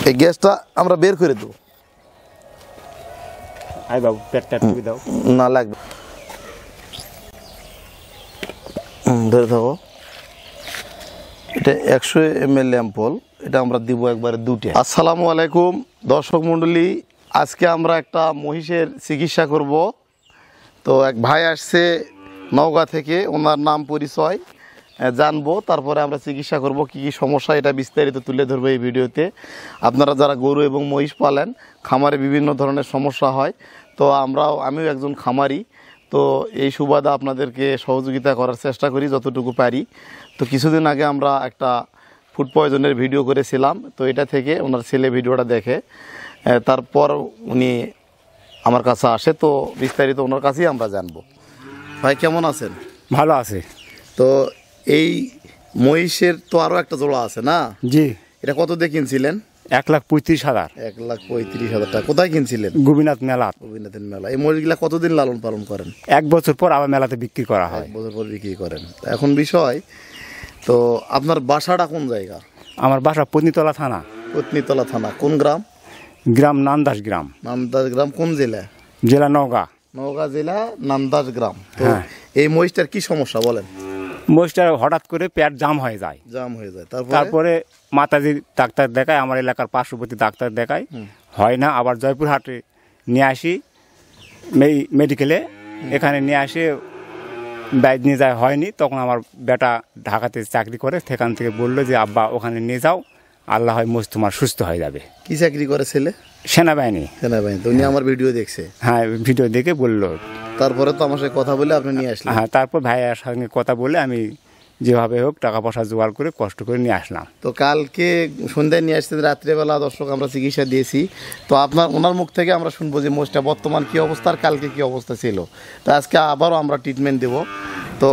এই গ্যাসটা আমরা বের করে দেবো। আই বাবু পেটটা টুপি দাও। না লাগবে, ধরে থাকো। এটা 100 ml অ্যাম্পল, এটা আমরা দিব একবারে দুটো। আসসালামু আলাইকুম দর্শক মণ্ডলী, আজকে আমরা একটা মহিষের চিকিৎসা করব। তো এক ভাই আসছে নওগাঁ থেকে, ওনার নাম পরিচয় জানবো, তারপরে আমরা চিকিৎসা করব। কি কি সমস্যা এটা বিস্তারিত তুলে ধরবো এই ভিডিওতে। আপনারা যারা গরু এবং মহিষ পালেন, খামারে বিভিন্ন ধরনের সমস্যা হয়, তো আমিও একজন খামারি, তো এই সুবাদে আপনাদেরকে সহযোগিতা করার চেষ্টা করি যতটুকু পারি। তো কিছুদিন আগে আমরা একটা ফুড পয়জনের ভিডিও করেছিলাম, তো এটা থেকে ওনার ছেলে ভিডিওটা দেখে তারপর উনি আমার কাছে আসে, তো বিস্তারিত ওনার কাছেই আমরা জানবো। ভাই কেমন আছেন? ভালো আছে। তো এই মহিষের তো আরও একটা জোড়া আছে না? জি। এটা কত দিয়ে কিনছিলেন? 1,35,000। 1,35,000 টাকা। কোথায় কিনছিলেন? গোবিনাথ মেলা। গোবিনাথের মেলা। এই মহিষগুলা কতদিন লালন পালন করেন? 1 বছর পর আবার মেলাতে বিক্রি করা হয়। 1 বছর পর বিক্রি করেন। এখন বিষয়, তো আপনার বাসাটা কোন জায়গা? আমার বাসা পত্নীতলা থানা। পত্নীতলা থানা কোন গ্রাম? গ্রাম নান্দাস গ্রাম। নান্দাস গ্রাম কোন জেলা? জেলা নওগাঁ। নওগাঁ জেলা, নান্দাস গ্রাম। তো হ্যাঁ। এই মহিষটার কি সমস্যা বলেন? মহিষটা হঠাৎ করে পেট জাম হয়ে যায়। জাম হয়ে যায়, তারপরে মাতাজি ডাক্তার দেখায়, আমার এলাকার পার্শ্ববর্তী ডাক্তার দেখায়, হয় না। আবার জয়পুরহাটে নিয়ে আসি মেডিকেলে, এখানে নিয়ে আসে বাইরে নিয়ে যায়, হয়নি। তখন আমার বেটা ঢাকাতে চাকরি করে, সেখান থেকে বললো যে আব্বা ওখানে নিয়ে যাও, আল্লাহ হয় মোষ তোমার সুস্থ হয়ে যাবে। কি চাকরি করে ছেলে? সেনাবাহিনী। সেনাবাহিনী। তো উনি আমার ভিডিও দেখছে? হ্যাঁ, ভিডিও দেখে বললো। তারপরে তো আমার সাথে কথা বলে আপনি নিয়ে আসলেন? হ্যাঁ, তারপর ভাইয়ের সঙ্গে কথা বলে আমি যেভাবে হোক টাকা পয়সা জোগাড় করে কষ্ট করে নিয়ে আসলাম। তো কালকে সন্ধ্যায় নিয়ে আসতেন, রাত্রেবেলা দর্শক আমরা চিকিৎসা দিয়েছি। তো ওনার মুখ থেকে আমরা শুনবো যে মোষটা বর্তমান কী অবস্থা আর কালকে কী অবস্থা ছিল। তো আজকে আবারও আমরা ট্রিটমেন্ট দেব। তো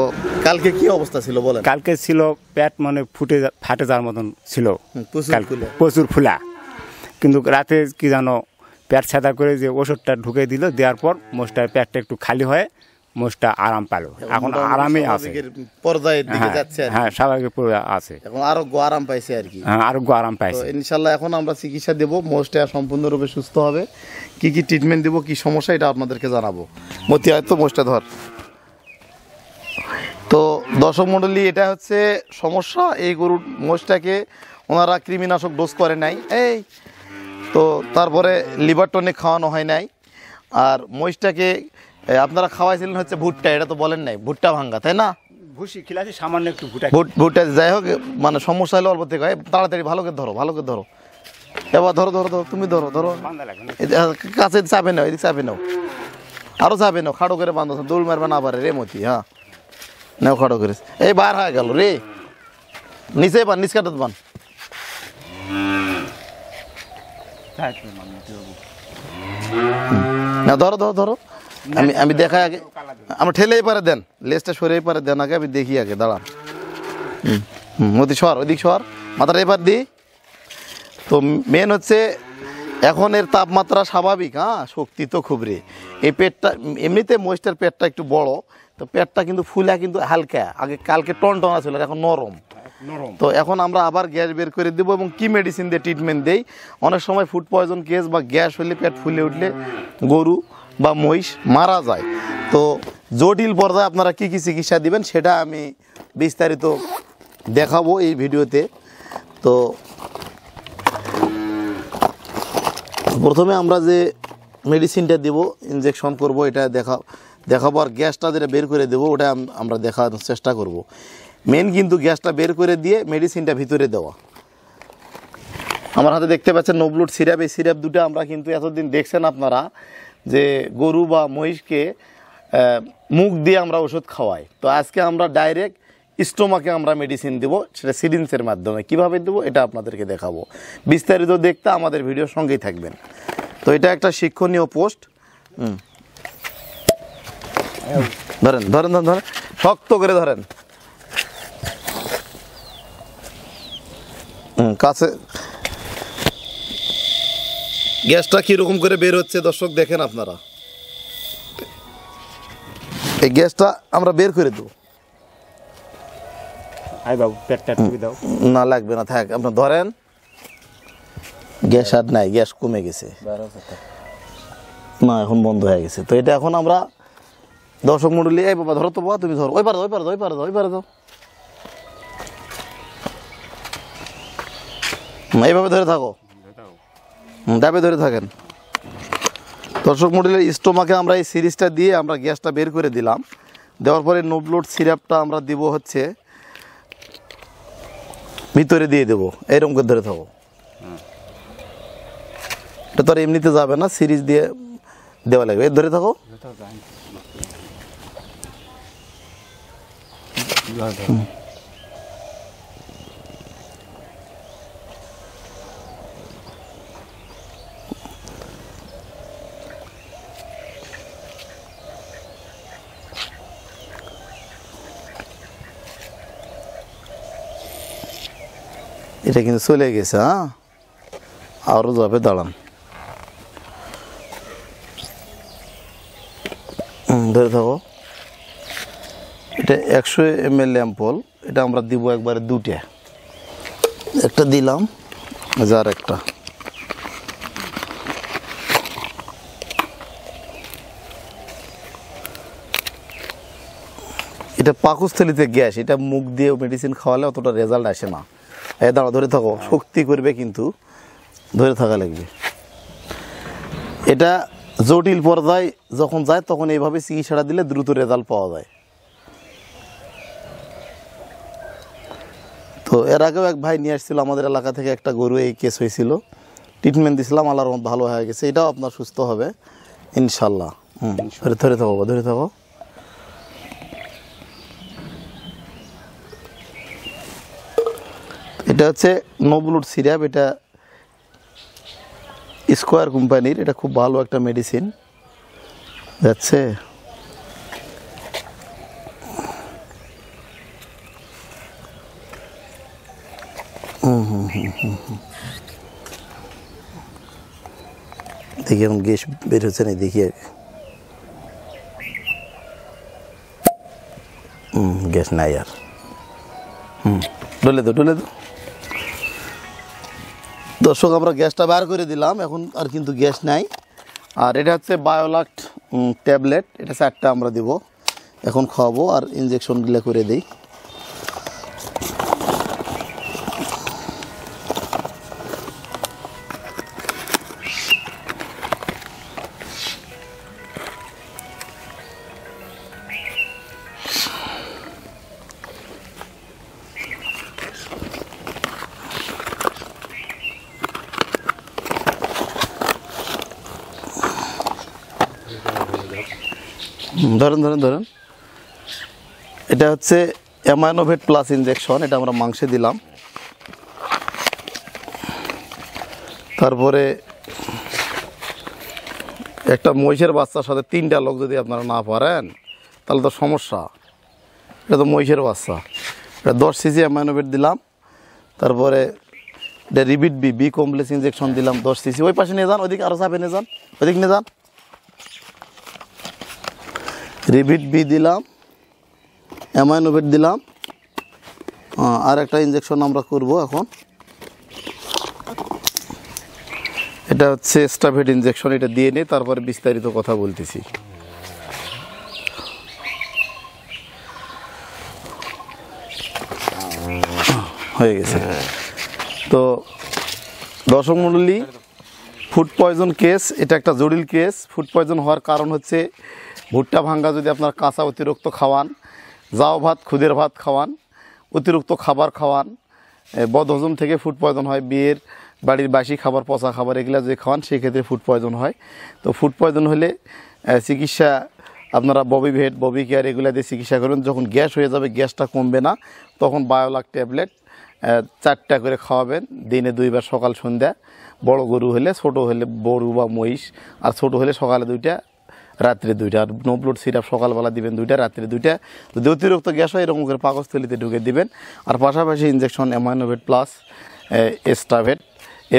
কালকে কি অবস্থা ছিল বলেন? কালকে ছিল পেট মানে ফাটে যাওয়ার মতন ছিল, প্রচুর ফুলা। কিন্তু রাতে কি জানো পেট ছাদা করে যে ওষুধটা ঢুকে দিল, দেওয়ার পর মোষটার পেটটা একটু খালি হয়, মোষটা আরাম পেল। এখন আরামে আছে, পর্যায়ের দিকে যাচ্ছে। হ্যাঁ, স্বাভাবিক আছে, এখন আরোগ্য আরাম পাইছে আর কি। হ্যাঁ, আরোগ্য আরাম পাইছে ইনশাল্লাহ। এখন আমরা চিকিৎসা দেবো, মোষটা সম্পূর্ণরূপে সুস্থ হবে। কি কি ট্রিটমেন্ট দেবো, কি সমস্যা, এটা আপনাদেরকে জানাবো। মতি হয়তো মোষটা ধর। তো দর্শক মণ্ডলী, এটা হচ্ছে সমস্যা। এই গরুর মোষটাকে ওনারা কৃমিনাশক ডোজ করে নাই, এই তো তারপরে লিভার টনিক খাওয়ানো হয় নাই। আর মহিষটাকে আপনারা খাওয়াইছিলেন হচ্ছে ভুট্টা, এটা তো বলেন নাই, ভুট্টা ভাঙ্গা, তাই না? ভুসি খিলাছি সামান্য একটু ভুট্টা। যাই হোক, মানে সমস্যা হলো অল্প থেকে। তাড়াতাড়ি ভালো করে ধরো, ভালো করে ধরো। এবার ধরো ধরো ধরো, তুমি ধরো ধরো, কাছে চাপে নাও, এদিকে চাপে নাও, আরও চাপে নাও, খাড়ো করে বান্ধব, দৌড় মারবে না পারে রে মতি। হ্যাঁ, নাও খাড়ো করে। এই বার হয়ে গেল রে, নিচে বান, নিচ কাটাত বান। না ধরো ধরো ধরো, আমি দেখাই আগে, আমরা ঠেলেই পারে দেন, লেজটা সরেই পারে দেন আগে, আমি দেখি আগে, দাঁড়ান। মতি সর, ওইদিক সর, মাথাটা এবার দিই। তো মেন হচ্ছে এখন এর তাপমাত্রা স্বাভাবিক, হ্যাঁ, শক্তি তো খুব রে। এই পেটটা এমনিতে মহিষটার পেটটা একটু বড়, তো পেটটা কিন্তু ফুলা কিন্তু হালকা, আগে কালকে টনটনা ছিল, এখন নরম। তো এখন আমরা আবার গ্যাস বের করে দেবো এবং কি মেডিসিন দিয়ে ট্রিটমেন্ট দেই। অনেক সময় ফুড পয়জন কেস বা গ্যাস হলে, পেট ফুলে উঠলে গরু বা মহিষ মারা যায়। তো জটিল পর্যায়ে আপনারা কি কি চিকিৎসা দিবেন সেটা আমি বিস্তারিত দেখাবো এই ভিডিওতে। তো প্রথমে আমরা যে মেডিসিনটা দেব, ইনজেকশন করব, এটা দেখাবো। আর গ্যাসটা যেটা বের করে দেবো ওটা আমরা দেখানোর চেষ্টা করব। মেন কিন্তু গ্যাসটা বের করে দিয়ে মেডিসিনটা ভিতরে দেওয়া। আমার হাতে দেখতে পাচ্ছেন নোব্লুড সিরাপ। এই সিরাপ দুটো আমরা কিন্তু এতদিন দেখছেন আপনারা যে গরু বা মহিষকে মুখ দিয়ে আমরা ওষুধ খাওয়াই। তো আজকে আমরা ডাইরেক্ট স্টোমাকে আমরা মেডিসিন দেবো, সেটা সিরিঞ্জের মাধ্যমে। কিভাবে দেবো এটা আপনাদেরকে দেখাবো। বিস্তারিত দেখতে আমাদের ভিডিওর সঙ্গেই থাকবেন। তো এটা একটা শিক্ষণীয় পোস্ট। ধরেন ধরেন ধরেন, শক্ত করে ধরেন, কাছে। গ্যাসটা কিরকম করে বের হচ্ছে দর্শক দেখেন আপনারা। এই গ্যাসটা আমরা বের করে দেবো। আই বাবু পেটটা টুপি দাও। না লাগবে না, থাক, আপনার ধরেন। গ্যাস আর নাই, গ্যাস কমে গেছে, না এখন বন্ধ হয়ে গেছে। তো এটা এখন আমরা দর্শক মন্ডলী, এই বাবা ধরো তো বাবা, তুমি ধরো, ওই পারে দাও, ওই পারে দাও, ওই পারে দাও, ওই পারে দাও, এইভাবে ধরে থাকো, ডাবে ধরে থাকেন। দর্শক মন্ডলীর স্টোমাকে আমরা এই সিরিজটা দিয়ে আমরা গ্যাসটা বের করে দিলাম। দেওয়ার পরে নোবলোড সিরাপটা আমরা দিব হচ্ছে ভিতরে দিয়ে দেবো, এইরকম করে ধরে থাকো। এটা তো আর এমনিতে যাবে না, সিরিজ দিয়ে দেওয়া লাগবে, ধরে থাকো। এটা কিন্তু চলে গেছে, হ্যাঁ, আরও যাবে, দাঁড়ান, ধরে থাকো। এটা 100 ml অ্যাম্পল, এটা আমরা দিব একবারে দুটা, একটা দিলাম, যার একটা, এটা পাকস্থলিতে গ্যাস, এটা মুখ দিয়ে মেডিসিন খাওয়ালে অতটা রেজাল্ট আসে না। এই দাঁড়া, ধরে থাকো, শক্তি করবে কিন্তু ধরে থাকা লাগবে। এটা জটিল পর্যায়ে যখন যায় তখন এইভাবে চিকিৎসাটা দিলে দ্রুত রেজাল্ট পাওয়া যায়। তো এর আগেও এক ভাই নিয়ে আসছিল আমাদের এলাকা থেকে, একটা গরু এই কেস হয়েছিল, ট্রিটমেন্ট দিয়েছিলাম, আল্লাহর রহমতে ভালো হয়ে গেছে। এটাও আপনার সুস্থ হবে ইনশাল্লাহ। ধরে থাকো, ধরে থাকো। এটা হচ্ছে নোবলুড সিরাপ, এটা স্কোয়ার কোম্পানির, এটা খুব ভালো একটা মেডিসিন যাচ্ছে। দেখি এখন গ্যাস বের হচ্ছে না, দেখি গ্যাস নাই আর, ডলে দো, ডলে দো। দর্শক আমরা গ্যাসটা বার করে দিলাম, এখন আর কিন্তু গ্যাস নাই। আর এটা হচ্ছে বায়োলাক্ট ট্যাবলেট, এটা 4টা আমরা দিব, এখন খাওয়াবো আর ইনজেকশনগুলো করে দিই। ধরেন ধরেন ধরেন, এটা হচ্ছে অ্যামাইনোভেট প্লাস ইনজেকশন, এটা আমরা মাংসে দিলাম। তারপরে একটা মহিষের বাচ্চার সাথে 3টা লোক যদি আপনারা না পারেন তাহলে তো সমস্যা। এটা তো মহিষের বাচ্চা, এটা 10 cc অ্যামাইনোভেট দিলাম। তারপরে এটা রিবিট বি কমপ্লেক্স ইনজেকশন দিলাম 10 cc। ওই পাশে নিয়ে যান, ওইদিকে আরও চাপে নিয়ে যান, ওইদিকে নিয়ে যান। রিবিট বি দিলাম, অ্যামাইনোভেট দিলাম, আর একটা ইনজেকশন আমরা করব এখন। এটা হচ্ছে স্টাভেট ইনজেকশন, এটা দিয়ে নিই, তারপরে বিস্তারিত কথা বলতেছি। হয়ে গেছে। তো দর্শক মণ্ডলী, ফুড পয়জন কেস, এটা একটা জটিল কেস। ফুড পয়জন হওয়ার কারণ হচ্ছে ভুট্টা ভাঙ্গা যদি আপনার কাঁচা অতিরিক্ত খাওয়ান, জাও ভাত, খুদের ভাত খাওয়ান, অতিরিক্ত খাবার খাওয়ান, বদহজম থেকে ফুড পয়জন হয়। বিয়ের বাড়ির বাসি খাবার, পচা খাবার, এগুলো যদি খাওয়ান সেক্ষেত্রে ফুড পয়জন হয়। তো ফুড পয়জন হলে চিকিৎসা আপনারা ববিভেট, ববি কেয়ার এগুলো দিয়ে চিকিৎসা করবেন। যখন গ্যাস হয়ে যাবে, গ্যাসটা কমবে না, তখন বায়োলাক ট্যাবলেট 4টা করে খাওয়াবেন, দিনে 2 বার, সকাল সন্ধ্যা। বড় গরু হলে, ছোট হলে গরু বা মহিষ, আর ছোট হলে সকালে 2টা, রাত্রে 2টা। আর নোবলুড সিরাপ সকালবেলা দিবেন 2টা, রাত্রে 2টা। যদি অতিরিক্ত গ্যাস হয় এরকম করে পাকস্থলিতে ঢুকে দিবেন। আর পাশাপাশি ইনজেকশন অ্যামাইনোভেট প্লাস এস্টাভেট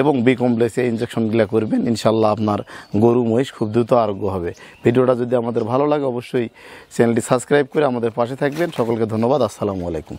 এবং বি কমপ্লেক্সে ইনজেকশনগুলো করবেন। ইনশাল্লাহ আপনার গরু মহিষ খুব দ্রুত আরোগ্য হবে। ভিডিওটা যদি আমাদের ভালো লাগে অবশ্যই চ্যানেলটি সাবস্ক্রাইব করে আমাদের পাশে থাকবেন। সকলকে ধন্যবাদ। আসসালামু আলাইকুম।